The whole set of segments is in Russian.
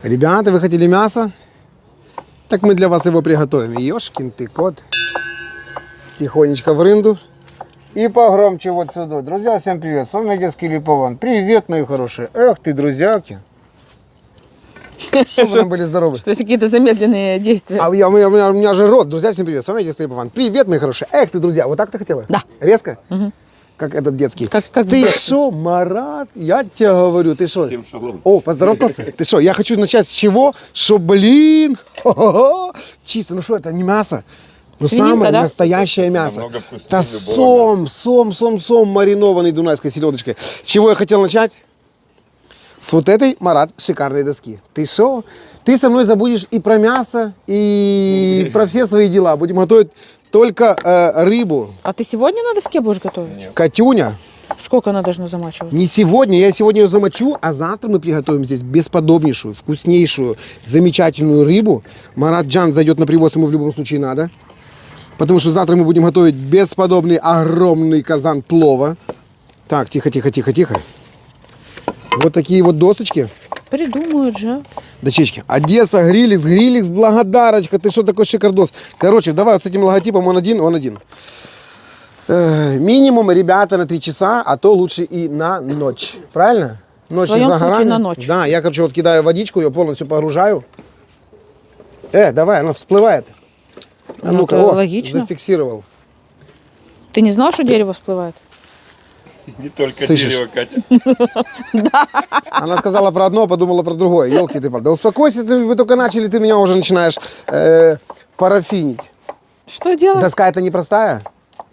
Ребята, вы хотели мясо? Так мы для вас его приготовим. Ёшкин ты кот. Тихонечко в рынду. И погромче вот сюда. Друзья, всем привет. С вами Одесский Липован. Привет, мои хорошие. Эх ты, друзьяки. Чтобы вы там были здоровы. Что есть какие-то замедленные действия. А у меня же рот. Друзья, всем привет. С вами Одесский Липован. Привет, мои хорошие. Эх ты, друзья. Вот так ты хотела? Да. Резко? Угу. Как этот детский. Как ты шо, Марат? Я тебе говорю, ты шо? Всем шалом. О, поздоровался? Ты шо? Я хочу начать с чего? Шо, чисто, ну что, это не мясо. Ну, свининка, самое да? настоящее мясо. Намного вкуснее Это любого сом, маринованный дунайской селедочкой. С чего я хотел начать? С вот этой, Марат, шикарной доски. Ты шо? Ты со мной забудешь и про мясо, и про все свои дела. Будем готовить только рыбу. А ты сегодня на доске будешь готовить? Нет. Катюня. Сколько она должна замачивать? Не сегодня, я сегодня ее замочу, а завтра мы приготовим здесь бесподобнейшую, вкуснейшую, замечательную рыбу. Марат Джан зайдет на привоз, ему в любом случае надо. Потому что завтра мы будем готовить бесподобный огромный казан плова. Так, тихо. Вот такие вот досочки. Придумают же. Дощечки. Одесса, Гриликс, благодарочка. Ты что такой шикардос? Короче, давай вот с этим логотипом он один. Минимум, ребята, на 3 часа, а то лучше и на ночь. Правильно? Ночь В твоем не за горами. случае на ночь. Да, я, короче, вот кидаю водичку, ее полностью погружаю. Давай, она всплывает. А Ну, ну-ка, это о, логично. зафиксировал. Ты не знал, что дерево всплывает? Не только Слышишь? дерево, Катя. Она сказала про одно, подумала про другое. Елки ты, да успокойся, вы только начали, ты меня уже начинаешь парафинить. Что делать? Доска это непростая.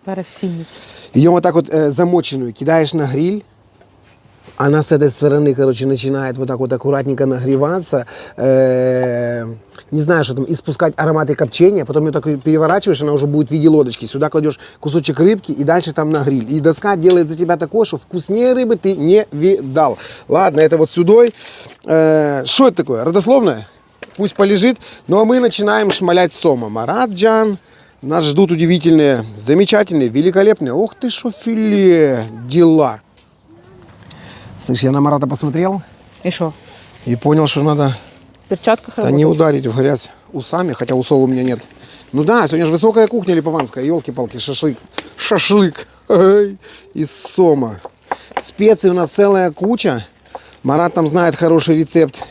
Парафинить. Ее вот так вот замоченную кидаешь на гриль. Она с этой стороны, короче, начинает вот так вот аккуратненько нагреваться. Не знаю, что там, испускать ароматы копчения. Потом ее так переворачиваешь, она уже будет в виде лодочки. Сюда кладешь кусочек рыбки и дальше там на гриль. И доска делает за тебя такое, что вкуснее рыбы ты не видал. Ладно, это вот сюдой. Что это такое? Родословное? Пусть полежит. Ну а мы начинаем шмалять сома. Марат Джан. Нас ждут удивительные, замечательные, великолепные. Ух ты, шо филе. Дела. Слышь, я на Марата посмотрел И что? и понял, что надо В перчатках не работать? ударить в грязь усами, хотя усов у меня нет. Ну да, сегодня же высокая кухня липованская, елки-палки, шашлык из сома. Специй у нас целая куча. Марат там знает хороший рецепт.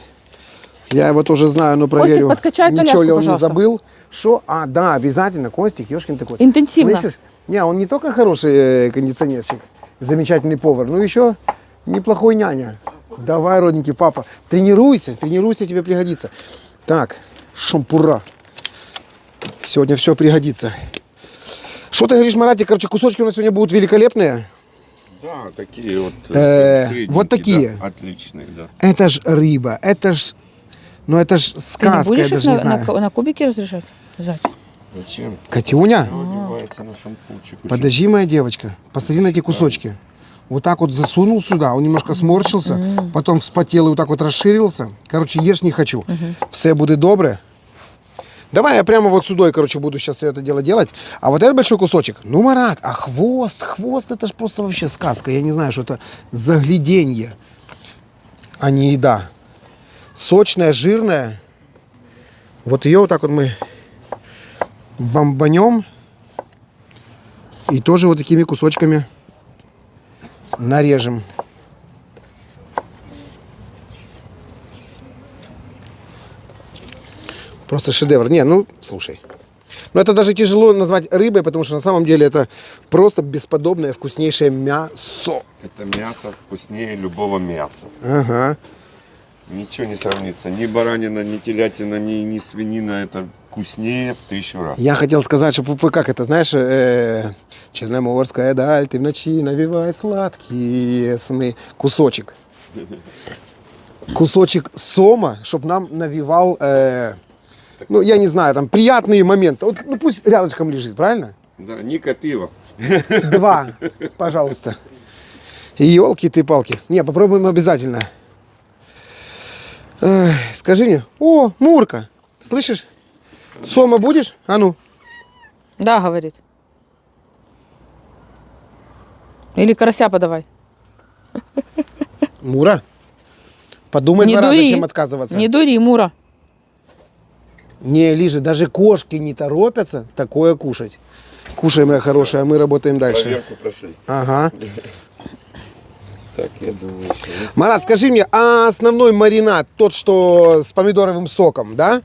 Я его тоже знаю, но проверю, подкачай ничего ли коляску, он не пожалуйста. забыл. Что? А, да, обязательно, Костик, ешкин такой. Интенсивно. Слышишь? Не, он не только хороший кондиционерщик, замечательный повар, но еще неплохой няня. Давай, родненький папа, тренируйся, тебе пригодится. Так, шампура. Сегодня все пригодится. Что ты говоришь, Маратик? Короче, кусочки у нас сегодня будут великолепные. Да, такие вот. Вот такие. Да, отличные, да. Это ж рыба, это ж... Ну это ж Ты не сказка, будешь я их даже не знаю. на кубики разрешать? Зать. Зачем? Катюня, Одевается на шампунчик. подожди, моя девочка, посмотри на эти кусочки. Вот так вот засунул сюда, он немножко сморщился, потом вспотел и вот так вот расширился. Короче, ешь не хочу. Все будет добре. Давай я прямо вот сюда, короче, буду сейчас это дело делать. А вот этот большой кусочек, ну, Марат, а хвост, это ж просто вообще сказка. Я не знаю, что это загляденье, а не еда. Сочная, жирная. Вот ее вот так вот мы бомбанем. И тоже вот такими кусочками нарежем. Просто шедевр. Не, ну, слушай. Ну, это даже тяжело назвать рыбой, потому что на самом деле это просто бесподобное, вкуснейшее мясо. Это мясо вкуснее любого мяса. Ага. Ничего не сравнится. Ни баранина, ни телятина, ни свинина. Это вкуснее в 1000 раз. Я хотел сказать, что как это, знаешь, черноморская даль, ты в ночи навевай сладкие сны. Кусочек. Кусочек сома, чтобы нам навевал, ну, я не знаю, там, приятные моменты. Вот, ну, пусть рядышком лежит, правильно? Да, Ника пиво. 2, пожалуйста. Елки ты палки. Не, попробуем обязательно. Скажи мне. О, Мурка, слышишь? Сома будешь? А ну. Да, говорит. Или карася подавай. Мура. Подумай Не два раза, дури. зачем отказываться. Не дури, Мура. Не, Лижа, даже кошки не торопятся такое кушать. Кушай, моя хорошая, а мы работаем дальше. Проверку прошли. Ага. Так, я думаю, что... Марат, скажи мне, а основной маринад, тот, что с помидоровым соком, да,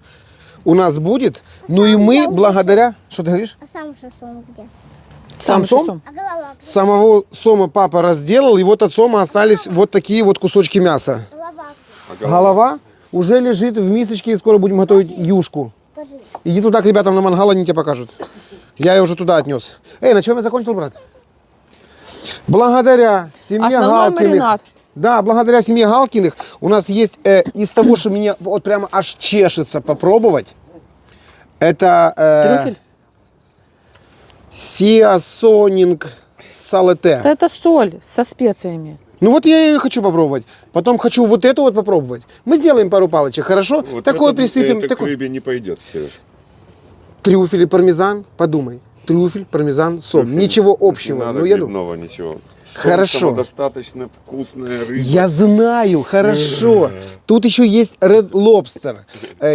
у нас будет? Ну и мы благодаря... Что ты говоришь? А сам уже сом где? Сам сом? А голова? Самого сома папа разделал, и вот от сома остались вот такие вот кусочки мяса. Голова. Голова уже лежит в мисочке, и скоро будем готовить юшку. Покажи. Иди туда к ребятам на мангал, они тебе покажут. Я ее уже туда отнес. Эй, на чем я закончил, брат? Благодаря семье Основной Галкиных. маринад. Да, благодаря семье Галкиных у нас есть из того, что меня вот прямо аж чешется попробовать. Это Трюфель? сиасонинг салете. Да это соль со специями. Ну вот я ее хочу попробовать. Потом хочу вот эту вот попробовать. Мы сделаем пару палочек, хорошо? Вот такое это, присыпем. это к такой. рыбе не пойдет, Сереж. Трюфель и пармезан, подумай. Трюфель, пармезан, сом. Ничего общего. Не надо Ну, я думаю. грибного, ничего. Хорошо. Достаточно вкусная рыба. Я знаю, хорошо. Тут еще есть Red Lobster.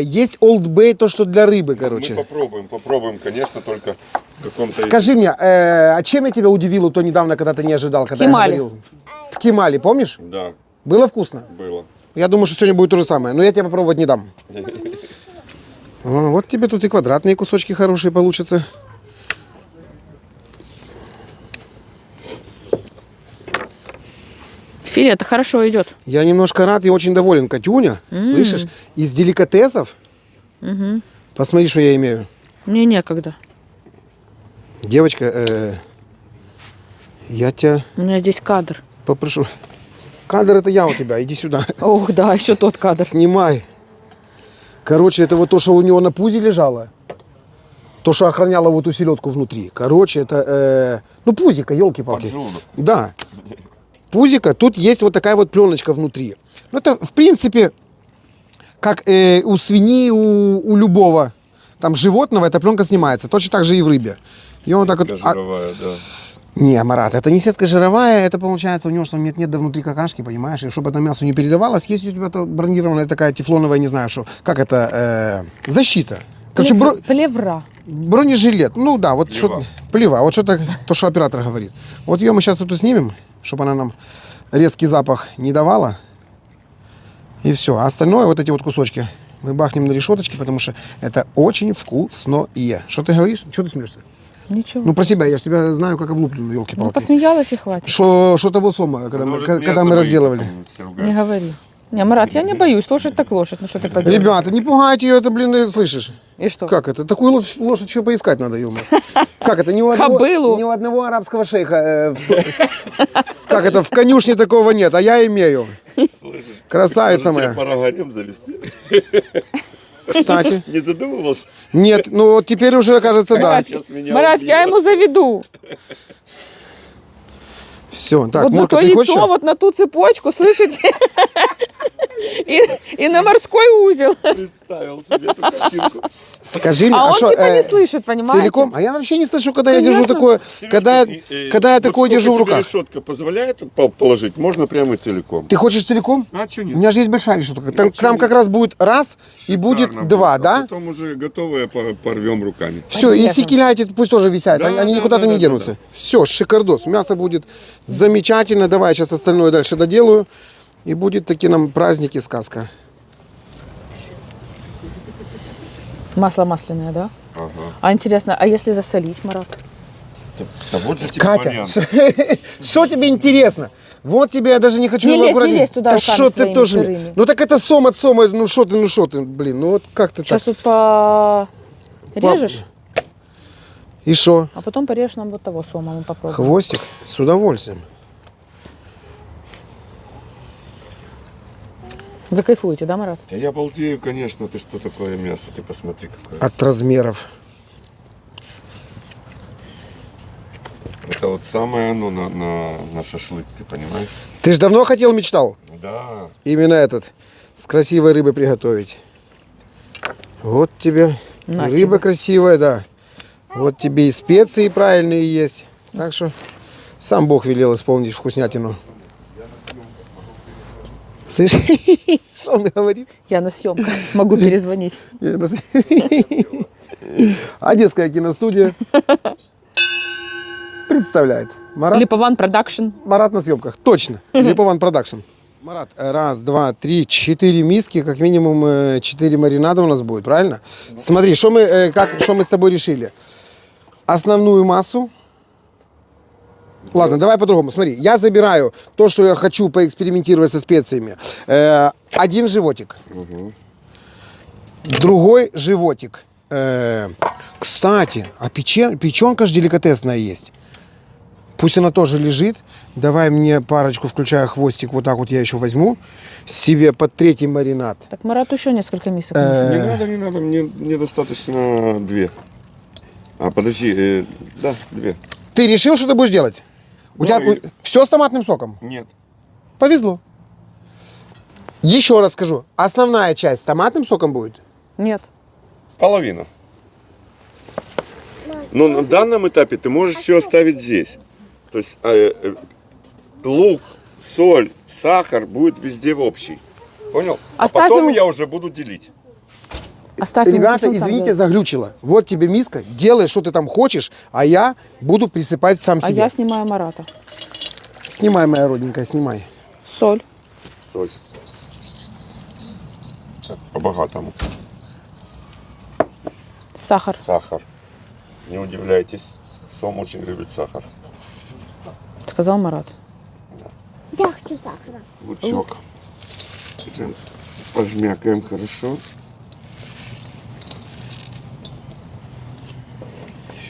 Есть Old Bay, то, что для рыбы, Мы короче. попробуем, конечно, только в каком-то... Скажи мне, а чем я тебя удивил, то недавно, когда ты не ожидал, когда Кемали. я говорил? Кемали, помнишь? Да, Было вкусно? было. Я думаю, что сегодня будет то же самое, но я тебе попробовать не дам. Вот тебе тут и квадратные кусочки хорошие получатся. Филе, это хорошо идет. Я немножко рад и очень доволен. Катюня, слышишь, из деликатесов, посмотри, что я имею. Мне некогда. Девочка, я тебя У меня здесь кадр. попрошу. Кадр это я у тебя, иди сюда. Ох, да, еще тот кадр. Снимай. Короче, это вот то, что у него на пузе лежало. То, что охраняло вот эту селедку внутри. Короче, это, ну, пузика, елки-палки. Поджелудок. Да. Пузика. Тут есть вот такая вот пленочка внутри. Ну, это, в принципе, как у свиньи, у любого там животного эта пленка снимается. Точно так же и в рыбе. И он так вот... Жировая, да. Не, Марат, это не сетка жировая, это получается у него, что нет да внутри какашки, понимаешь, и чтобы это мясо не передавалось, есть у тебя бронированная такая тефлоновая, не знаю, что, как это, защита. Короче, Плевра. бронежилет, ну да, вот Плева. что плева, вот что-то, то, что оператор говорит. Вот ее мы сейчас эту снимем, чтобы она нам резкий запах не давала, и все. А остальное, вот эти вот кусочки, мы бахнем на решеточки, потому что это очень вкусное. Что ты говоришь? Что ты смеешься? Ничего. Ну, про себя, я ж тебя знаю, как облуплю, Ну, елки-палки. посмеялась и хватит. Что того сома, когда, Она мы, уже когда смеяться мы боится, разделывали. там все ругают. Не говори. Не, Марат, я не боюсь. Лошадь так лошадь. Ну что ты поделаешь? Ребята, не пугайте ее, это, блин, слышишь? И что? Как это? Такую лошадь еще поискать надо, ё Как это? Ни Кобылу. ни у одного арабского шейха. Как это? В конюшне такого нет, а я имею. Красавица Может, тебе моя. пора гарем залезти? Кстати. Не задумывался? Нет, ну вот теперь уже, кажется, да. Сейчас меня Марат, я убьет. ему заведу. Все, так, вот за Мурка, то ты хочешь? яйцо, вот на ту цепочку, слышите? И на морской узел. Представил себе эту картинку. Скажи мне, А он шо, типа не слышит, понимаете? целиком? А я вообще не слышу, когда я держу Конечно. такое, когда я Вот такое держу в сколько тебе руках. решетка позволяет положить, можно прямо и целиком. Ты хочешь целиком? А что У нет? меня же есть большая решетка. Там как раз будет раз и будет Шикарно два, будет. А да? потом уже готовые порвем руками. Все, и Конечно. сикеляйте, пусть тоже висят, Да, они да, никуда-то да, не да, денутся. да. Все, шикардос, мясо будет замечательно. Давай я сейчас остальное дальше доделаю. И будет такие нам праздники, сказка. Масло масляное, да? Ага. А интересно, а если засолить, Марат? Да вот же тебе Катя, вариант. что тебе интересно? Вот тебе я даже не хочу Не его лезь, не аккуратнее. лезь туда Да руками что ты своими тоже? сырыми. Ну так это сом от сома, ну что ты, блин, ну вот как ты Сейчас так? тут порежешь, И что? а потом порежешь нам вот того сома, мы попробуем. Хвостик? С удовольствием. Вы кайфуете, да, Марат? Да я балдею, конечно, ты что такое мясо, ты посмотри какое. От размеров. Это вот самое оно на шашлык, ты понимаешь? Ты ж давно хотел, мечтал? Да. Именно этот. С красивой рыбой приготовить. Вот тебе и На рыба тебе. красивая, да. Вот тебе и специи правильные есть. Так что сам Бог велел исполнить вкуснятину. Слышь, что он говорит? Я на съемках. Могу перезвонить. Одесская киностудия представляет. Марат, Липован Продакшн. Марат на съемках. Точно. Липован Продакшн. Марат, раз, два, три, 4 миски, как минимум 4 маринада у нас будет, правильно? Смотри, что мы с тобой решили? Основную массу. Ладно, давай по-другому. Смотри, я забираю то, что я хочу поэкспериментировать со специями. Один животик. Другой животик. Кстати, а печенка же деликатесная есть. Пусть она тоже лежит. Давай мне парочку, включая хвостик, вот так вот я еще возьму. Себе под третий маринад. Так Марату еще несколько мисок нужно. Не надо, мне достаточно 2. А, подожди, да, 2. Ты решил, что ты будешь делать? У Да, тебя и- все с томатным соком? Нет. Повезло. Еще раз скажу. Основная часть с томатным соком будет? Нет. Половина. Но на данном этапе ты можешь все оставить здесь. То есть лук, соль, сахар будет везде в общий. Понял? Оставь а потом ему- я уже буду делить. Оставь ему, Ребята, пусть он сам извините, делает. заглючило. Вот тебе миска, делай, что ты там хочешь, а я буду присыпать сам А себе. я снимаю Марата. Снимай, моя родненькая, снимай. Соль. Соль. Так, по-богатому. Сахар. Сахар. Не удивляйтесь. Сом очень любит сахар. Сказал Марат. Я хочу сахара. Лучок. Прям пожмякаем хорошо.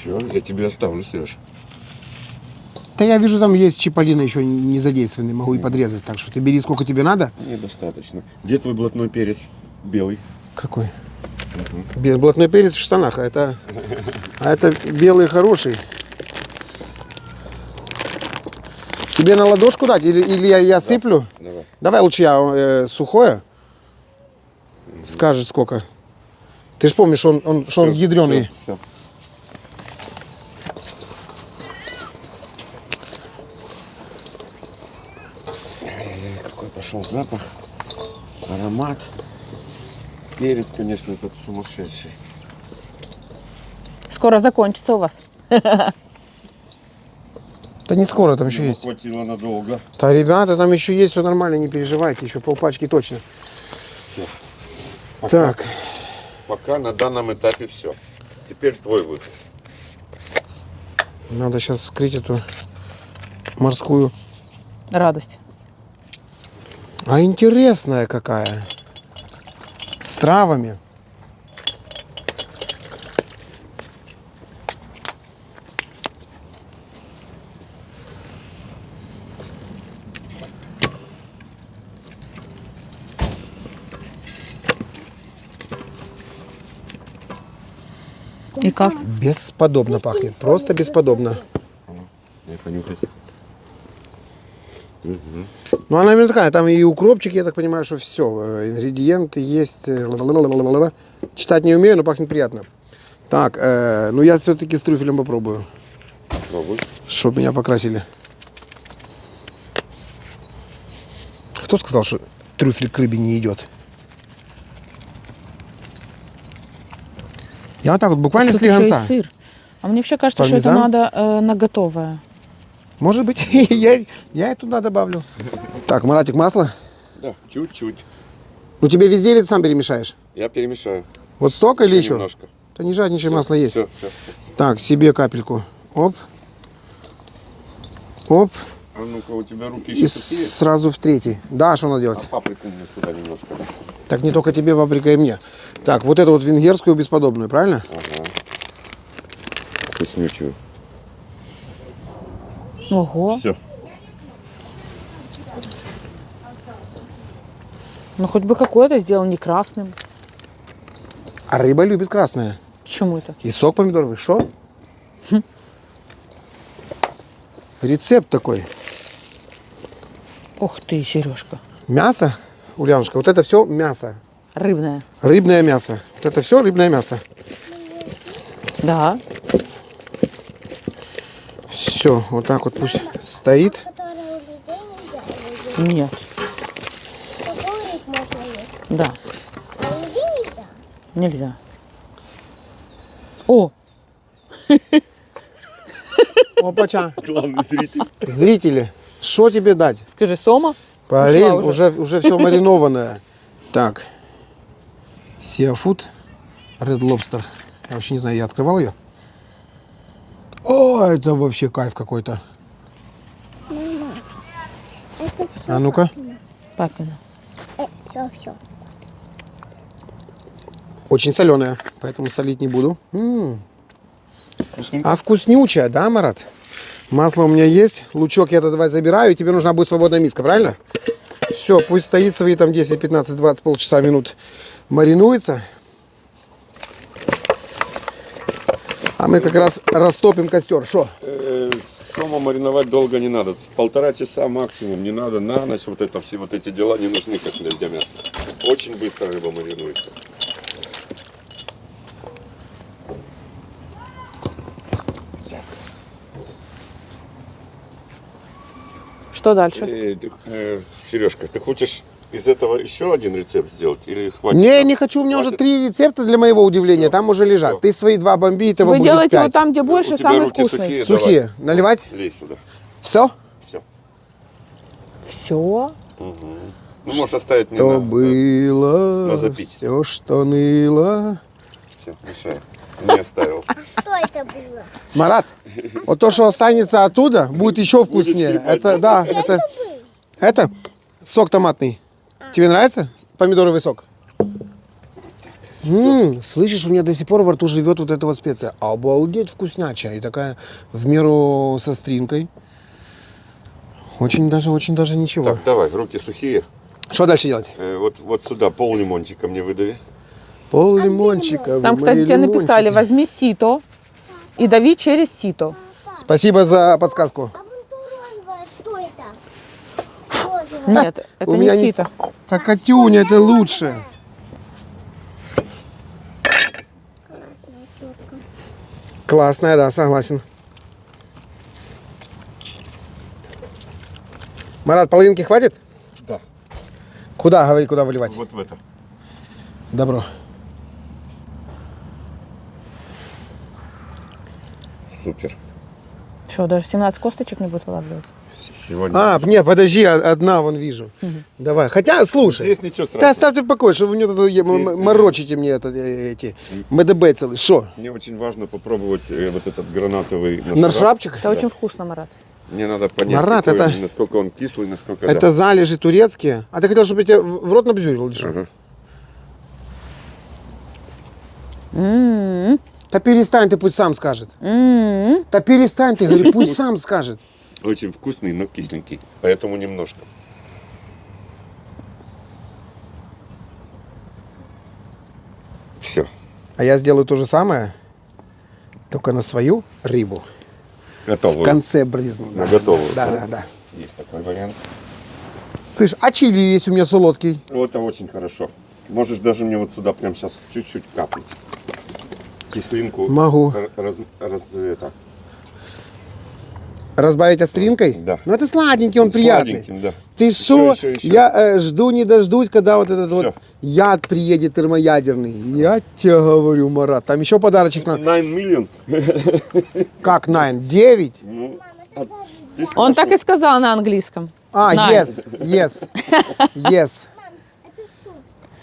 Все, я тебе оставлю, Сереж. Да я вижу, там есть чиполлино еще не задействованный, могу и подрезать. Так что ты бери сколько тебе надо. Недостаточно. Где твой блатной перец белый? Какой? Блатной перец в штанах, а это белый хороший. Тебе на ладошку дать или я сыплю? Давай. Давай лучше я сухое. Скажешь сколько. Ты же помнишь, что он ядреный. Всё. Ай-яй-яй, какой пошел запах, аромат. Перец, конечно, этот сумасшедший. Скоро закончится у вас. Да не скоро, там еще Ему есть. хватило надолго. Да, ребята, там еще есть, все нормально, не переживайте, еще полпачки точно. Все. Так, Пока на данном этапе все. Теперь твой выход. надо сейчас вскрыть эту морскую. Радость. А интересная какая. С травами. И как? Бесподобно пахнет. Просто бесподобно. Я понюхать. Ну, она именно такая. Там и укропчик, я так понимаю, что все. Ингредиенты есть. Читать не умею, но пахнет приятно. Так, ну я все-таки с трюфелем попробую. Пробуй. Чтоб меня покрасили. Кто сказал, что трюфель к рыбе не идет? Я вот так вот буквально Тут с легонца. еще и сыр. А мне вообще кажется, что Пармезан? это надо на готовое. Может быть, я и туда добавлю. Так, Маратик, масло. Да, чуть-чуть. Ну тебе везде или ты сам перемешаешь? Я перемешаю. Вот столько или еще? Немножко. Да не жадничай, масло есть. Все. Так, себе капельку. Оп. Оп. А ну-ка, у тебя руки И еще сухие? сразу в третий. Да, что надо делать? Паприку мне сюда немножко. Так не только тебе, паприка и мне. Так, вот эту вот венгерскую бесподобную, правильно? Вкуснючую. Ого. Все. Ну хоть бы какое-то сделал не красным. А рыба любит красное. Почему это? И сок помидоровый. Что? Рецепт такой. Ух ты, Сережка. Мясо, Ульянушка, вот это все мясо. Рыбное. Рыбное мясо. Вот это все рыбное мясо. Да. Все, вот так вот пусть стоит. Которая у людей нельзя. Нет. Да, А иди нельзя. нельзя. О, Опача. Главный зритель. Зрители, что тебе дать? скажи, сома. Парень, Ушла уже. уже все маринованное. Так. Seafood. Red Lobster. Я вообще не знаю, я открывал ее. О, это вообще кайф какой-то. А ну-ка. Папина. Все. Очень соленая, поэтому солить не буду. Вкусненько. А вкуснючая, да, Марат? Масло у меня есть. Лучок я давай забираю. И тебе нужна будет свободная миска, правильно? Все, пусть стоит свои там 10, 15, 20, полчаса, минут. Маринуется. А мы как раз растопим костер. Что? Сома мариновать долго не надо. 1,5 часа максимум. Не надо на ночь. Вот это, все вот эти дела не нужны, как для мяса. Очень быстро рыба маринуется. Что дальше? Сережка, ты хочешь из этого еще один рецепт сделать? Или хватит? Не, нам? не хочу. У меня уже Хватит? 3 рецепта для моего удивления. Там уже лежат. Всё. Ты свои 2 бомби, этого Вы будет делаете 5. вот там, где больше, У тебя самый руки вкусный. сухие. Сухие. Наливать? Лей сюда. Все? Все. Все. Ну, можешь оставить мне То на было, запить. все, что ныло. Все, мешай. Не оставил. А что это было? Марат, вот то, что останется оттуда, будет еще вкуснее. съедать. Это, да, это сок томатный. Тебе нравится помидоровый сок? Слышишь, у меня до сих пор во рту живет вот эта вот специя. Обалдеть вкуснячая. И такая в меру со стринкой. Очень даже ничего. Так, давай, руки сухие. Что дальше делать? Вот сюда пол лимончика мне выдави. Пол лимончика. Там, кстати, тебе написали, возьми сито и дави через сито. Спасибо за подсказку. А вон то розовое, что это? Розовое. Нет, это У не меня не сито. Так, Катюня, это лучше. Красная терка. Классная, да, согласен. Марат, половинки хватит? Да. Куда, говори, куда выливать? Вот в это. Добро. Супер. Что, даже 17 косточек не будет вылавливать? Сегодня. А, нет, подожди, одна вон вижу. Давай. Хотя, слушай. Здесь ничего Да страшного. оставьте в покое, что вы мне тут морочите мне эти МДБ целый. Что? Мне очень важно попробовать вот этот гранатовый Наршапчик? Это очень вкусно, Марат. Мне надо понять, Марат, какой это- он, насколько он кислый, насколько Это залежи турецкие. А ты хотел, чтобы я тебе в рот набзюрил или что? Ага. Да перестань, ты пусть сам скажет. Да перестань ты, говори, пусть сам скажет. Очень вкусный, но кисленький. Поэтому немножко. Все. А я сделаю то же самое, только на свою рыбу. Готово. В конце брызну. На готовую. Да. Есть такой вариант. Слышь, а чили есть у меня солодкий? Вот это очень хорошо. Можешь даже мне вот сюда прям сейчас чуть-чуть капнуть. Кислинку. Могу. Это. Разбавить остринкой? Да. Ну это сладенький, он приятный. Сладеньким, да. Ты Еще, что? еще, еще. Я жду не дождусь, когда вот этот вот Всё. яд приедет термоядерный. Я тебе говорю, Марат. Там еще подарочек на... 9 миллион. Как 9? 9? Ну, Он так и сказал на английском. А, Nine. yes.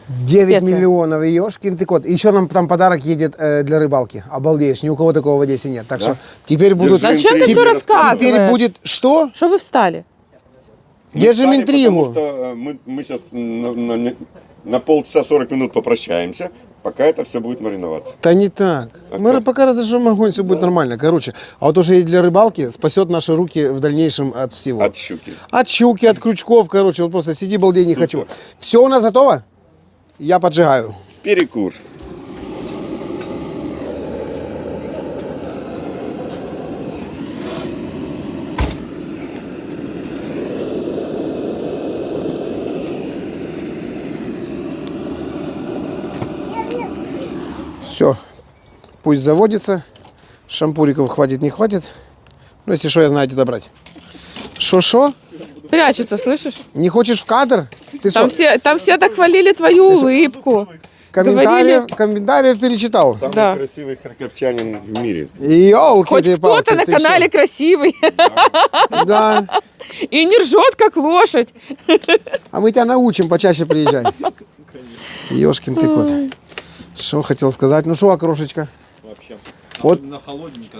9 Специя. миллионов, ешкин ты кот. Еще нам там подарок едет для рыбалки. Обалдеешь, ни у кого такого в Одессе нет. Так что теперь будут... Держи Зачем ты интригу. все рассказываешь? Теперь будет что? Что вы встали? Держим встали, интригу. Потому что мы сейчас на полчаса 40 минут попрощаемся, пока это все будет мариноваться. Да не так. Мы как? пока разожжем огонь, все будет нормально. Короче, а вот уже и для рыбалки спасет наши руки в дальнейшем от всего. От щуки. От щуки, от крючков, короче, вот просто сиди, балдей, не хочу. Все у нас готово? Я поджигаю. Перекур. Все, пусть заводится. Шампуриков хватит, не хватит. Ну, если что, я знаю, где добрать. Шо-шо? Прячется, слышишь? Не хочешь в кадр? Ты Там что, все так хвалили твою улыбку. комментариев перечитал? Самый Да. красивый харьковчанин в мире. Ёлки Хоть ты палки, кто-то на ты канале красивый шо? Да. и не ржет, как лошадь. А мы тебя научим, почаще приезжай. Ёшкин ты кот. Что хотел сказать? Ну что, окрошечка? Вот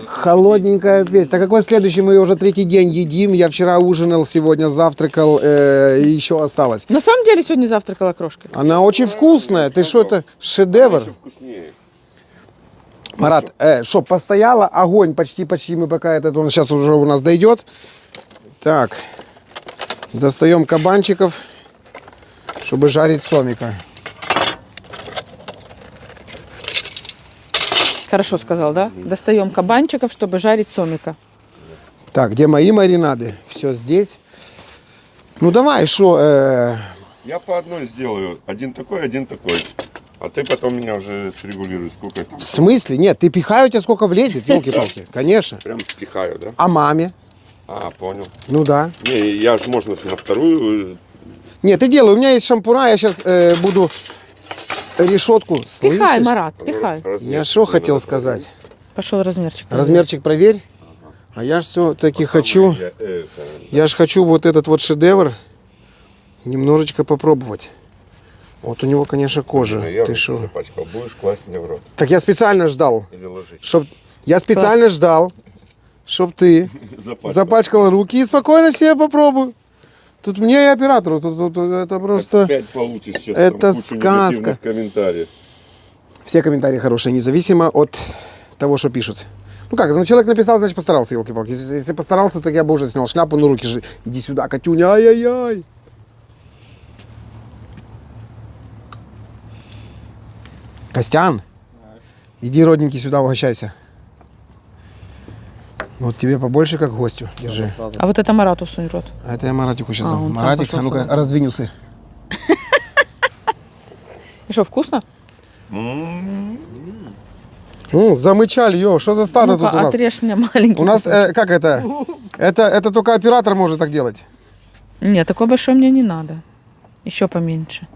холодненькая песня. Так какой следующий? Мы уже третий день едим. Я вчера ужинал, сегодня завтракал, и еще осталось. На самом деле сегодня завтракала крошкой. Она очень вкусная. Ты что, это шедевр? Вкуснее. Марат, что, постояла, огонь почти мы пока он сейчас уже у нас дойдет. Так, достаем кабанчиков, чтобы жарить сомика. Хорошо сказал, да? Достаем кабанчиков, чтобы жарить сомика. Так, где мои маринады? Все здесь. Ну давай, что? Я по одной сделаю. Один такой. А ты потом меня уже срегулируй, сколько это. В смысле? Нет, ты пихай, у тебя сколько влезет, елки-палки. Конечно. Прям пихаю, да? А маме? А, понял. Ну да. Не, я же можно на вторую. Нет, ты делай, у меня есть шампура, я сейчас буду решетку. Пихай, Слышишь? Марат, пихай. Я что хотел сказать? Пошел размерчик. Размерчик проверь. А я же все-таки хочу, я же хочу вот этот вот шедевр немножечко попробовать. Вот у него, конечно, кожа. Я Ты руки что? запачкал. Будешь класть мне в рот. Так я специально ждал. Или ложить. Я специально ждал, чтоб ты запачкал руки и спокойно себе попробуй. Тут мне и оператору, тут это просто... Опять получишь сейчас Это там кучу сказка. негативных комментариев. Все комментарии хорошие, независимо от того, что пишут. Ну как, ну человек написал, значит постарался, елки-палки. Если постарался, так я бы уже снял шляпу, ну руки же. Иди сюда, Катюня, ай-яй-яй. Костян, иди, родненький, сюда угощайся. Вот тебе побольше, как гостю. Держи. А вот это Марату сунь в рот. А это я Маратику сейчас дам. он сам Маратик, пошел а ну-ка, сюда. раздвинь усы. И что, вкусно? Замычали, что за стадо Ну-ка, тут у нас? отрежь мне маленький. У нас, кусочек. как это? Это только оператор может так делать. Нет, такой большой мне не надо. Еще поменьше.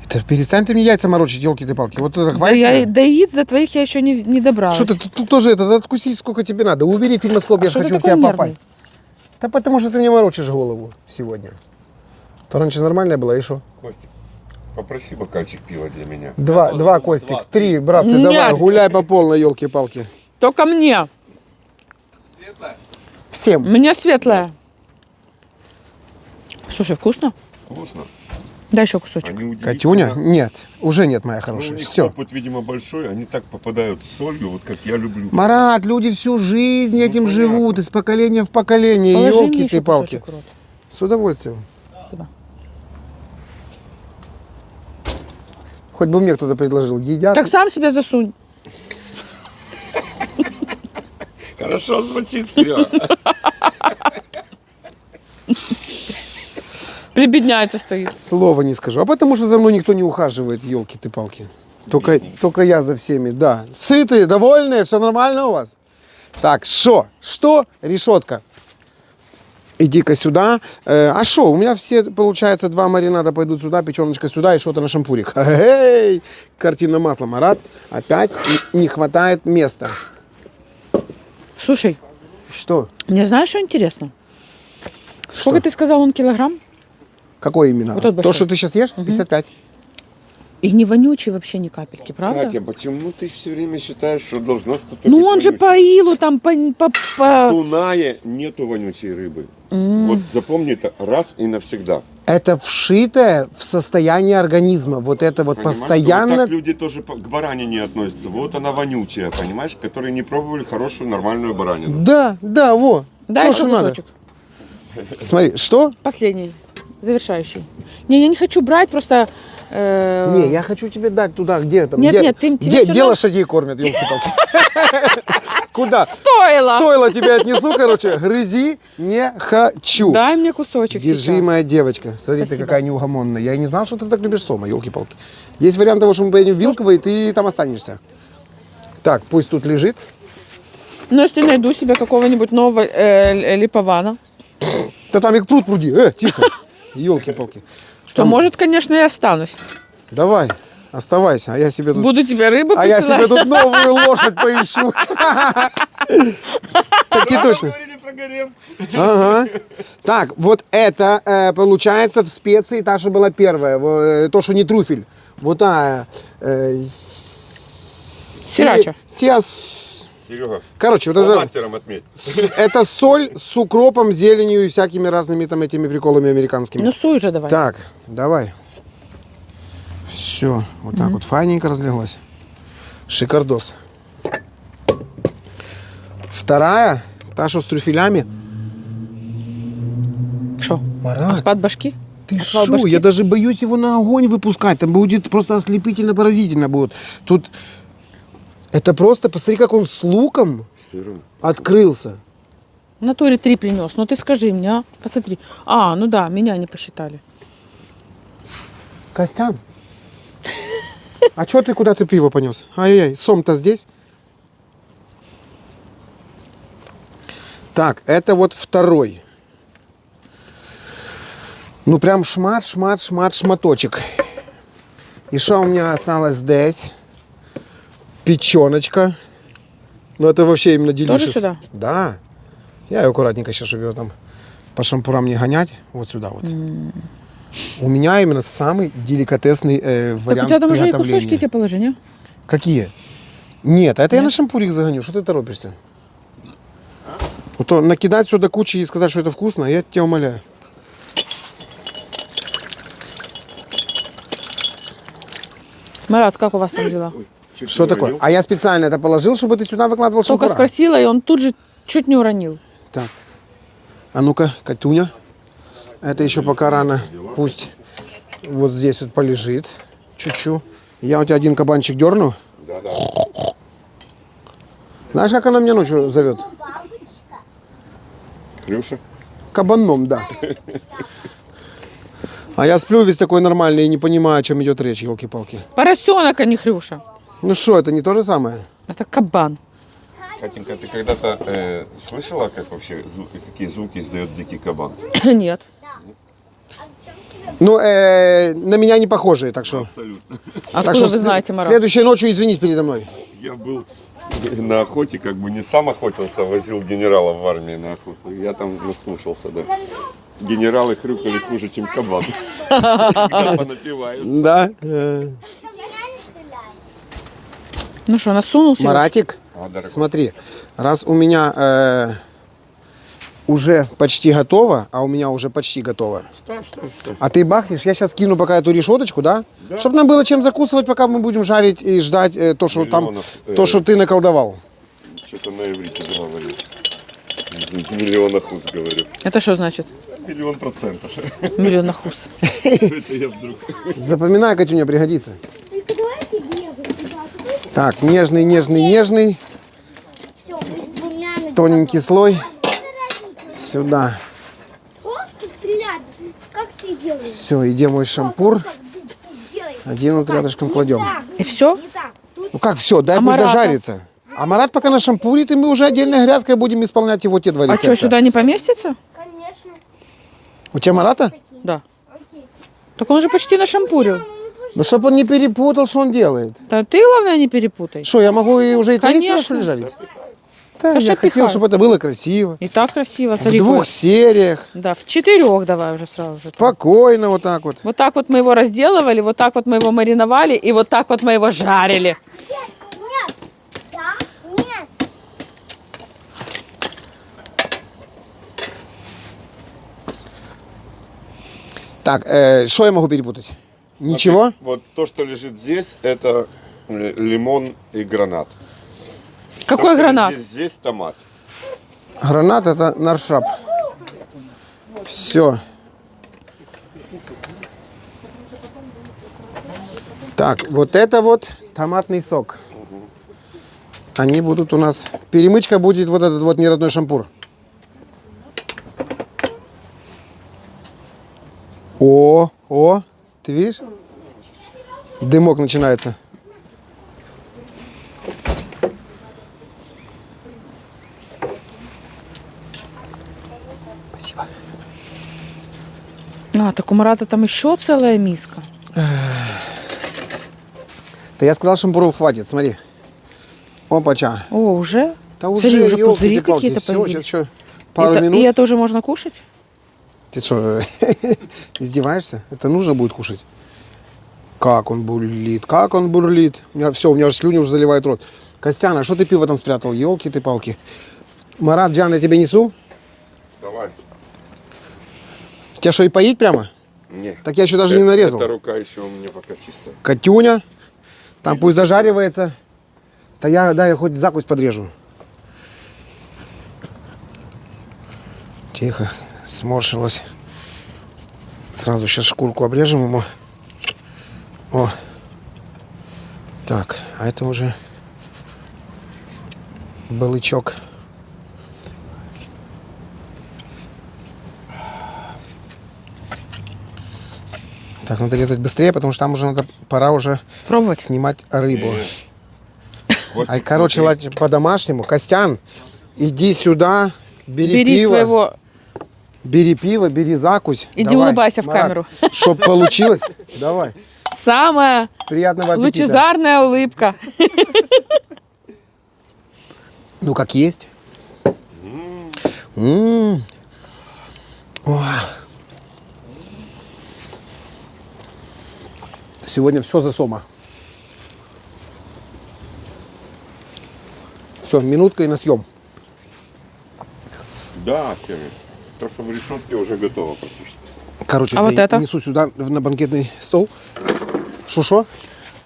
Это перестань ты мне яйца морочить, елки-ты-палки. Вот это Да, хватит. до яиц до твоих я еще не добралась. Что ты тут тоже откуси, сколько тебе надо. Убери фильмоскоп, я что ты хочу в такой тебя нервный? попасть. Да потому что ты мне морочишь голову сегодня. То раньше нормальная была, и что? Костик, попроси бокальчик пива для меня. Два, Костик, три, братцы, Нет. давай, гуляй по полной, елки-палки. Только мне. Всем. Мне светлая. Слушай, вкусно? Вкусно. Дай еще кусочек. Они удивительно. Катюня? Нет, уже нет, моя Ну, у хорошая. них Все. опыт, видимо, большой. Они так попадают с солью, вот как я люблю. Марат, люди всю жизнь этим понятно. живут, из поколения в поколение, Положи мне еще елки-ты-палки. кусочек в рот. С удовольствием. Спасибо. Хоть бы мне кто-то предложил. Едят. Так сам себе засунь. Хорошо звучит, Серега. Прибедняется стоит. Слова не скажу. А потому что за мной никто не ухаживает, елки-ты-палки. Только я за всеми, да. Сытые, довольные, все нормально у вас? Так, что? Решетка. Иди-ка сюда. А что? У меня все, получается, два маринада пойдут сюда, печеночка сюда и что-то на шампурик. Эй! Картина маслом. Раз. Опять не хватает места. Слушай, Что? мне знаешь, что интересно? Сколько ты сказал, он килограмм? Какой именно? Вот тот То, большой. что ты сейчас ешь? 55. И не вонючий вообще ни капельки, правда? Катя, почему ты все время считаешь, что должно что-то Ну быть он же вонючее? по илу там по... В Дунае нету вонючей рыбы. Вот запомни это раз и навсегда. Это вшитое в состояние организма. Вот это вот Понимаешь, постоянно... Вот так люди тоже к баранине относятся. Вот она вонючая, понимаешь? Которые не пробовали хорошую нормальную баранину. Да, во. Дай То, еще что надо. кусочек. Смотри, что? Последний, завершающий. Не, я не хочу брать, просто... Не, я хочу тебе дать туда, где там. Нет, где, нет, ты- тебе где, всё где равно- лошадей кормят, елки-палки? Куда? Стоило! Стоило тебе отнесу, короче, грызи не хочу. Дай мне кусочек Держи, сейчас. моя девочка. Смотри, ты Спасибо. какая неугомонная. Я и не знал, что ты так любишь сома, елки-палки. Есть вариант того, что мы поедем в Вилково, и ты там останешься. Так, пусть тут лежит. Ну, если найду себе какого-нибудь нового липована. Да там их пруд пруди. Тихо. Елки-палки. Что, может, конечно, и останусь. Давай, оставайся, а я себе тут... Буду тебе рыбу А я себе посылать. тут новую лошадь поищу. Так и точно. Говорили про гарем. Ага. Так, вот это получается в специи та, что была первая. То, что не трюфель. Вот та... Сирача. Серега, Короче, вот это, мастером отметь. это соль с укропом, зеленью и всякими разными там этими приколами американскими. Ну, суй уже давай. Так, давай. Все, вот так вот файненько разлеглась. Шикардос. Вторая, та, что с трюфелями. Что? Марат, Под башки? ты Отвал шо? башки? Я даже боюсь его на огонь выпускать. Там будет просто ослепительно-поразительно будет. Тут это просто, посмотри, как он с луком Сырым. открылся. В натуре 3 принес. Ну ты скажи мне, а? Посмотри. А, ну да, меня не посчитали. Костян, а чё ты куда ты пиво понес? Ай-яй, сом-то здесь. Так, это вот второй. Ну прям шматочек. И что у меня осталось здесь? Печеночка. Ну это вообще именно делишес. Тоже сюда? Да. Я ее аккуратненько сейчас, чтобы ее там по шампурам не гонять. Вот сюда вот. У меня именно самый деликатесный Так у вариант тебя там уже и приготовления. кусочки тебе положи, не? Какие? Нет, это я на шампурик загоню. Что ты торопишься? Вот то накидать сюда кучи и сказать, что это вкусно, я тебя умоляю. Марат, как у вас там дела? Чуть Что не такое? уронил. А я специально это положил, чтобы ты сюда выкладывал Только шампура. спросила, и он тут же чуть не уронил. Так. А ну-ка, Катюня. Это еще пока рано. Пусть вот здесь вот полежит. Чуть-чуть. Я у тебя один кабанчик дерну. Да-да. Знаешь, как она меня ночью зовет? Хрюша. Кабаном, да. А я сплю весь такой нормальный и не понимаю, о чем идет речь, елки-палки. Поросенок, а не Хрюша. Ну что, это не то же самое? Это кабан. Катенька, ты когда-то слышала, как вообще, какие звуки издает дикий кабан? Нет. Ну, на меня не похожие, так что. Абсолютно. Откуда вы знаете, Марат? Следующей ночью извинись передо мной. Я был на охоте, как бы не сам охотился, возил генералов в армии на охоту. Я там наслушался, да. Генералы хрюкали хуже, чем кабан. Понапивают. Да. Ну что, насунулся? Маратик, А, дорогой. смотри, раз у меня уже почти готово, а у меня уже почти готово. Ставь. А ты бахнешь, я сейчас кину пока эту решеточку, да? Чтобы нам было чем закусывать, пока мы будем жарить и ждать то, что там, Миллионов, то, что ты наколдовал. Что-то на иврите говорю. Миллион ахуз говорю. Это что значит? 1,000%. Миллион ахуз. Это я вдруг. Запоминай, Катюня, пригодится. Только давайте бегать. Так, нежный, Все, с двумя тоненький слой. Сюда. Просто стрелять. Как ты делаешь? Все, идем мой шампур. Как делаешь? Один вот рядышком кладем. И все? Не так. Тут Ну как все, дай А пусть Марата? дожарится. А Марат пока на шампурит, и мы уже отдельной грядкой будем исполнять его те два А рецепта. что, сюда не поместится? конечно. У тебя Марата? Да. Окей. Так он же почти нашампурил. Ну, чтобы он не перепутал, что он делает. Да ты, главное, не перепутай. Что, я могу и уже и третий раз, Конечно. что ли, жарить? Да, Конечно, я хотел, пихай. чтобы это было красиво. И так красиво, В смотри. 2 какой. сериях. Да, в 4 давай уже сразу. же. Спокойно вот так вот. Вот так вот мы его разделывали, вот так вот мы его мариновали, и вот так вот мы его жарили. Нет. Да? Нет. Так, что я могу перепутать? Ничего? Вот то, что лежит здесь, это лимон и гранат. Какой То, что гранат? лежит Здесь томат. Гранат это наршрап. Все. Так, вот это вот томатный сок. Они будут у нас... Перемычка будет вот этот вот неродной шампур. О, ты видишь? Дымок начинается. Спасибо. А, так у Марата там еще целая миска. Да я сказал, шампуров хватит, смотри. Опача. О, уже? Да уже, Смотри, уже ёлки-ты-палки, пузыри какие-то всё, появились. сейчас еще пару минут. И это уже можно кушать? Ты что, издеваешься? Это нужно будет кушать? Как он бурлит, как он бурлит. У меня уже слюни уже заливают рот. Костяна, что ты пиво там спрятал? Ёлки-ты-палки. Марат, Джан, я тебе несу? Давай. Тебя что, и поить прямо? Не. Так я еще даже не нарезал. Эта рука еще у меня пока чистая. Катюня, там пусть зажаривается. Да я хоть закусь подрежу. Тихо, сморщилась. Сразу сейчас шкурку обрежем ему. О. Так, а это уже балычок. Так, надо резать быстрее, потому что там уже пора уже Пробовать? снимать рыбу. Вот, А короче, ладно, по-домашнему. Костян, иди сюда, бери пиво. своего... Бери пиво, бери закусь. Иди Давай, улыбайся в Марат, камеру. Чтоб получилось. Давай. Самая Приятного аппетита. лучезарная улыбка. Ну, как есть. М. О. Сегодня все за сома. Все, минутка и на съем. Да, Семя. То, что в решетке уже готово практически. Короче, А вот это? несу сюда на банкетный стол. Шо-шо?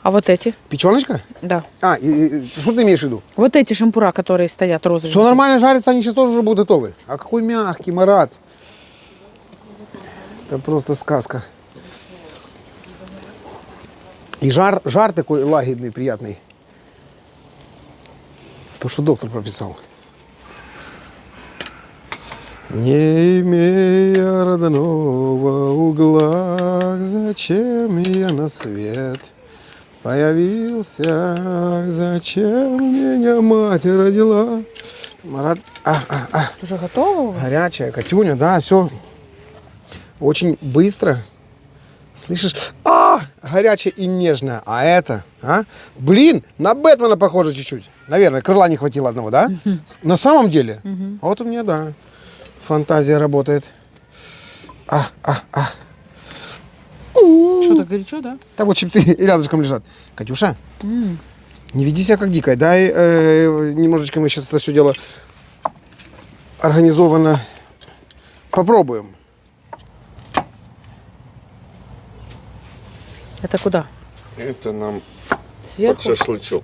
А вот эти? Печеночка? Да. А, что ты имеешь в виду? Вот эти шампура, которые стоят розовые. Все нормально жарится, они сейчас тоже уже будут готовы. А какой мягкий, Марат. Это просто сказка. И жар такой лагерный, приятный. То, что доктор прописал. Не имея родного угла, зачем я на свет появился? Зачем меня мать родила? Марат, Уже готово? горячая, Катюня, да, все очень быстро. Слышишь? Горячая и нежная. А это, Блин, на Бэтмена похоже чуть-чуть. Наверное, крыла не хватило одного, да? На самом деле? А вот у меня, да. Фантазия работает. Что-то горячо, да? Да вот чипсы рядышком лежат. Катюша, не веди себя как дикая. Дай немножечко мы сейчас это все дело организованно попробуем. Это куда? Это нам Сверху? под шашлычок.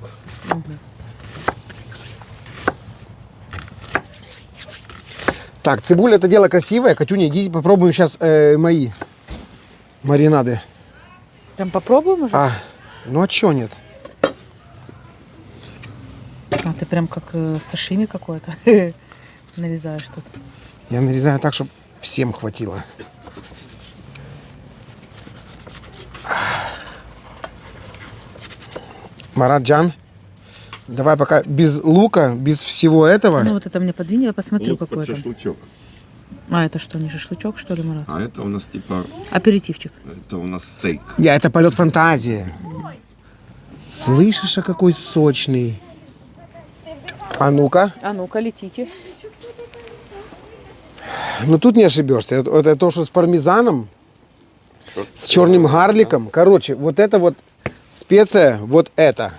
Так, цибуля это дело красивое. Катюня, иди попробуем сейчас мои маринады. Прям попробуем уже? Ну а чё нет? А ты прям как сашими какое-то нарезаешь тут. Я нарезаю так, чтобы всем хватило. Мараджан, давай пока без лука, без всего этого. Ну вот это мне подвинь, я посмотрю, Лук какой под там. шашлычок. А это что, не шашлычок, что ли, Марат? А это у нас типа, Аперитивчик. это у нас стейк. Это полет фантазии. Слышишь, а какой сочный. А ну-ка. А ну-ка, летите. Ну тут не ошибешься. Это то, что с пармезаном, с черным гарликом. Короче, вот это вот специя, вот это.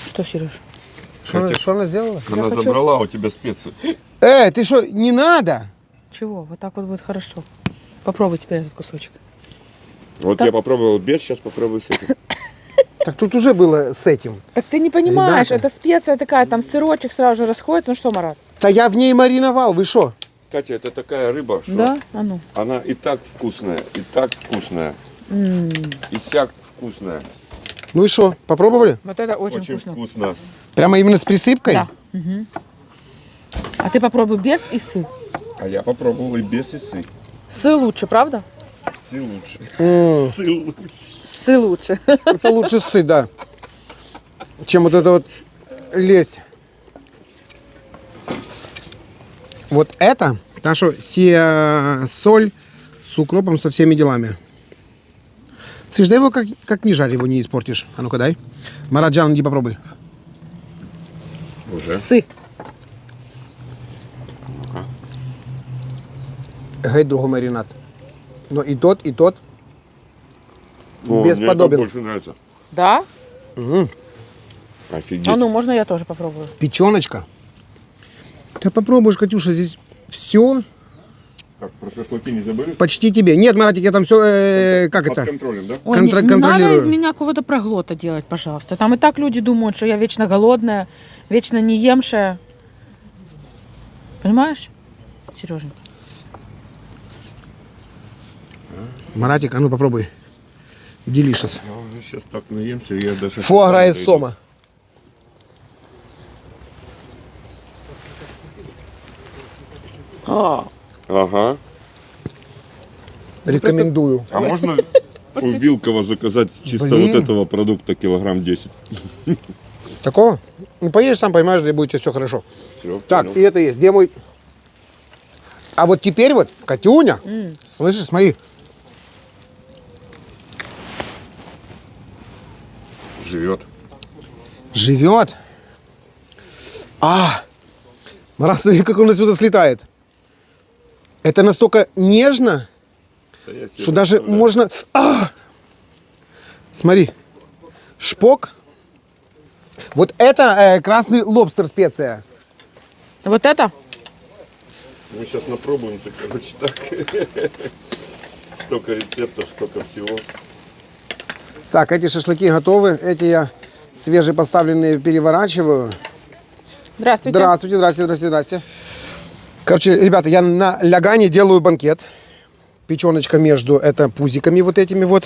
Что, Сереж? Что она сделала? Она забрала у тебя специи. Ты что, не надо? Чего? Вот так вот будет хорошо. Попробуй теперь этот кусочек. Вот Так. я попробовал без, сейчас попробую с этим. Так тут уже было с этим. Так ты не понимаешь, Ребята. это специя такая, там сырочек сразу же расходится. Ну что, Марат? Да я в ней мариновал, вы что? Катя, это такая рыба, что Да? А ну. она и так вкусная, и так вкусная, и сяк вкусная. Ну и что, попробовали? Вот это очень, Очень вкусно. вкусно. Прямо именно с присыпкой? Да. Мгм. А ты попробуй без и сы. А я попробовал и без, и сы. Сы лучше, правда? Сы лучше. Сы лучше. Сы лучше. Это лучше сы, да. Чем вот это вот лезть. Вот это, та что соль с укропом, со всеми делами. Слышь, дай его как не жарь, его не испортишь. А ну-ка дай. Мараджан, иди попробуй. Уже. Сы. Геть другой маринад. Но и тот, О, бесподобен. Мне это больше нравится. Да? Офигеть. А ну, можно я тоже попробую? Печеночка. Ты попробуешь, Катюша, здесь все Так, про шашлыки не забыли? почти тебе. Нет, Маратик, я там все, как Под это? контролем, да? Ой, не надо контролирую. из меня какого-то проглота делать, пожалуйста. Там и так люди думают, что я вечно голодная, вечно не емшая. Понимаешь, Сереженька? Маратик, а ну попробуй. Делишес. Я уже сейчас так наемся, я даже... Фуагра из сома. Ага. Рекомендую. А можно у Вилкова заказать чисто Блин. вот этого продукта килограмм 10? Такого? Ну, поешь сам, поймаешь, где будет все хорошо. Все, Так, и это есть. Где мой... А вот теперь вот, Катюня, слышишь, смотри. живет. Живет. Марат, смотри, как он отсюда слетает. Это настолько нежно, что даже можно... Смотри. Шпок. Вот это красный лобстер специя. Вот это? Мы сейчас напробуемся, короче, так. Столько рецептов, столько всего. Так, эти шашлыки готовы. Эти я свежепоставленные переворачиваю. Здравствуйте. Здравствуйте, здравствуйте, здравствуйте, здравствуйте. Короче, ребята, я на лягане делаю банкет. Печеночка между это пузиками вот этими вот.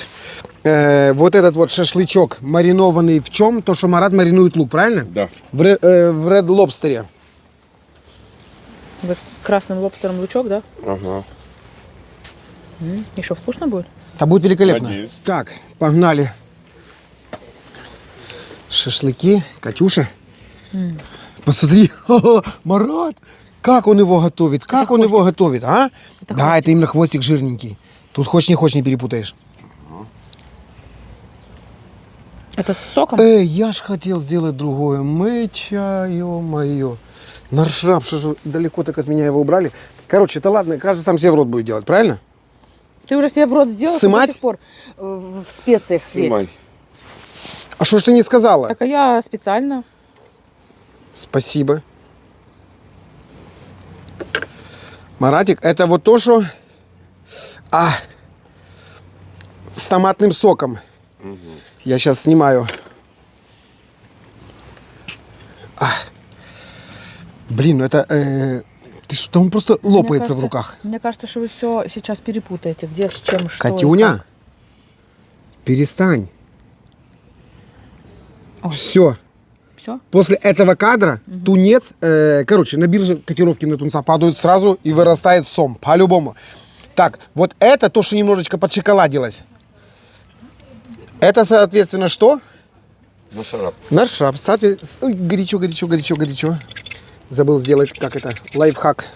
Вот этот вот шашлычок маринованный в чем? То, что Марат маринует лук, правильно? Да. В Red Lobster. Вот красным лобстером лучок, да? Ага. Еще вкусно будет? Это будет великолепно. Надеюсь. Так, погнали. Шашлыки. Катюша. Посмотри, Марат, как он его готовит, как он его готовит, а? Да, это именно хвостик жирненький. Тут хочешь не хочешь, не перепутаешь. Это с соком? Я ж хотел сделать другое. Мыча, ё-моё. Наршап, что ж вы далеко так от меня его убрали. Короче, это ладно, каждый сам себе в рот будет делать, правильно? Ты уже себе в рот сделал, что Сымать? до сих пор в специях Снимай. весь. А что ж ты не сказала? Так, а я специально. Спасибо. Маратик, это вот то, что... с томатным соком. Я сейчас снимаю. Блин, ну это... ты что, он просто лопается в руках. Мне кажется, что вы все сейчас перепутаете. Где, с чем, что. Катюня, перестань. Все. Все? После этого кадра тунец, короче, на бирже котировки на тунца падают сразу и вырастает сом, по-любому. Так, вот это то, что немножечко подшоколадилось. Это, соответственно, что? Нашарап. Наш шраб. Ой, горячо, горячо, горячо, горячо. Забыл сделать, как это, лайфхак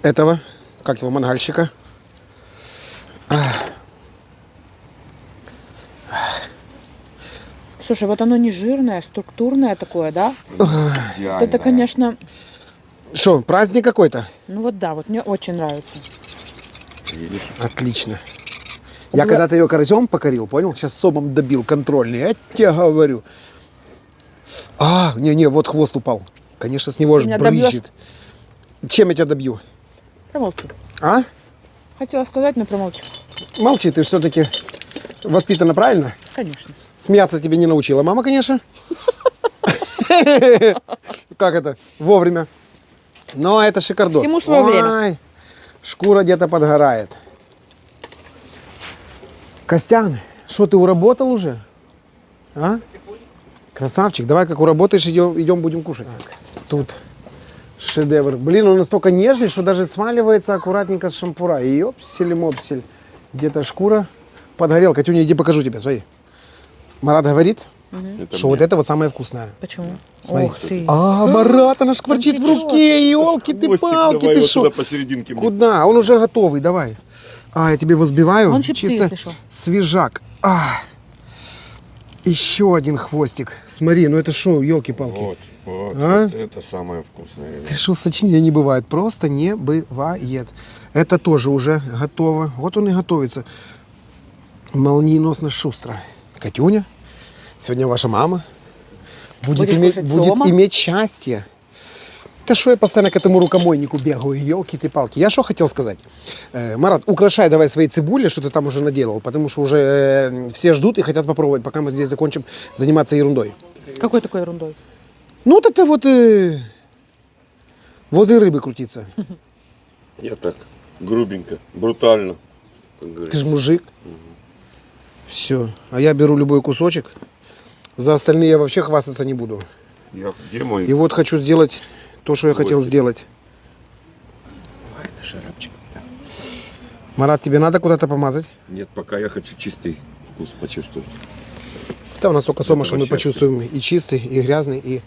этого, как его, мангальщика. Слушай, вот оно не жирное, структурное такое, да? Идеально. Это, конечно, Что, праздник какой-то? ну вот да, вот мне очень нравится. Видишь? Отлично. Я когда-то ее карасем покорил, понял? Сейчас сомом добил контрольный. Я тебе говорю. Не, вот хвост упал. Конечно, с него Ты же меня добьешь? брызжет. Чем я тебя добью? Промолчи. А? Хотела сказать, но промолчу. Молчи, ты все-таки воспитана правильно? Конечно. Смеяться тебе не научила мама, конечно. Как это? Вовремя. Но это шикардос. Всему свое время. Ой, шкура где-то подгорает. Костян, что ты уработал уже? А? Красавчик, давай как уработаешь, идем будем кушать. Тут шедевр. Блин, он настолько нежный, что даже сваливается аккуратненько с шампура. И ёпсель-мопсель. Где-то шкура подгорел. Катюня, иди покажу тебе, смотри. Марат говорит, Это что мне. вот это вот самое вкусное. Почему? Смотри. Ох ты. А, Марат, она шкварчит в течет. руке, елки ты Хвостик палки, давай ты вот что? туда посерединке мне. Куда? Он уже готовый, давай. А, я тебе его сбиваю. Он чипсы, Чисто если что. свежак. А, еще один хвостик. Смотри, ну это что, елки-палки. Вот, вот, А? вот это самое вкусное. ребят. Ты что, сочинения не бывает. Просто не бывает. Это тоже уже готово. Вот он и готовится. Молниеносно шустро. Катюня, сегодня ваша мама будет, Будешь иметь, кушать будет дома? иметь счастье. Да что я постоянно к этому рукомойнику бегаю, елки ты палки. Я что хотел сказать? Марат, украшай давай свои цибули, что ты там уже наделал, потому что уже все ждут и хотят попробовать, пока мы здесь закончим заниматься ерундой. Какой такой ерундой? Ну, вот это вот возле рыбы крутиться. Я так грубенько, брутально. как Ты говорится. же мужик. Все. А я беру любой кусочек. За остальные я вообще хвастаться не буду. Где мой? И вот хочу сделать то, что я хотел Гостик. сделать. Ой, шарапчик. Марат, тебе надо куда-то помазать? Нет, пока я хочу чистый вкус почувствовать. Да, у нас только сома, Этого что мы счастья. почувствуем и чистый, и грязный, и...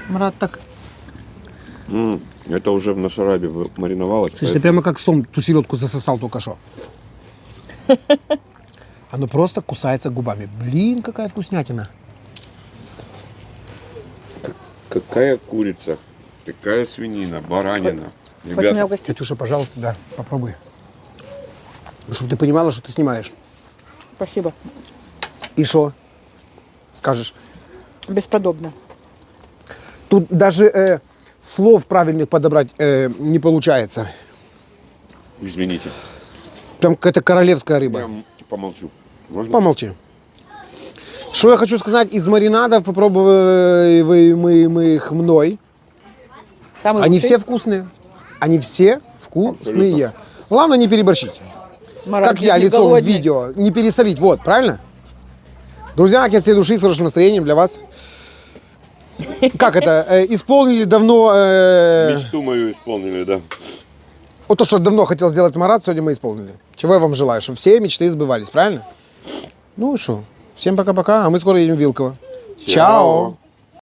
Марат так. Это уже в нашарабе мариновалось. Слышь, ты прямо как сом ту селедку засосал только что. Оно просто кусается губами. Блин, какая вкуснятина. Какая курица, какая свинина, баранина. Хочешь меня Ребята, угостить? Катюша, пожалуйста, да, попробуй. Ну, чтобы ты понимала, что ты снимаешь. Спасибо. И что? Скажешь. Бесподобно. Тут даже слов правильных подобрать не получается. извините, Прям какая-то королевская рыба. я помолчу. Можно? Помолчи. Что я хочу сказать, из маринадов попробовали мы их мной. Самый Они лучший. все вкусные. Они все вкусные. Главное не переборщить. Марат, Как я не лицом в голодный. видео. Не пересолить. Вот, правильно? Друзья, от всей души, с хорошим настроением для вас. Как это? Исполнили давно... Мечту мою исполнили, да. Вот то, что давно хотел сделать Марат, сегодня мы исполнили. Чего я вам желаю? Чтобы все мечты сбывались, правильно? Ну и что? Всем пока-пока, а мы скоро едем в Вилково. Чао!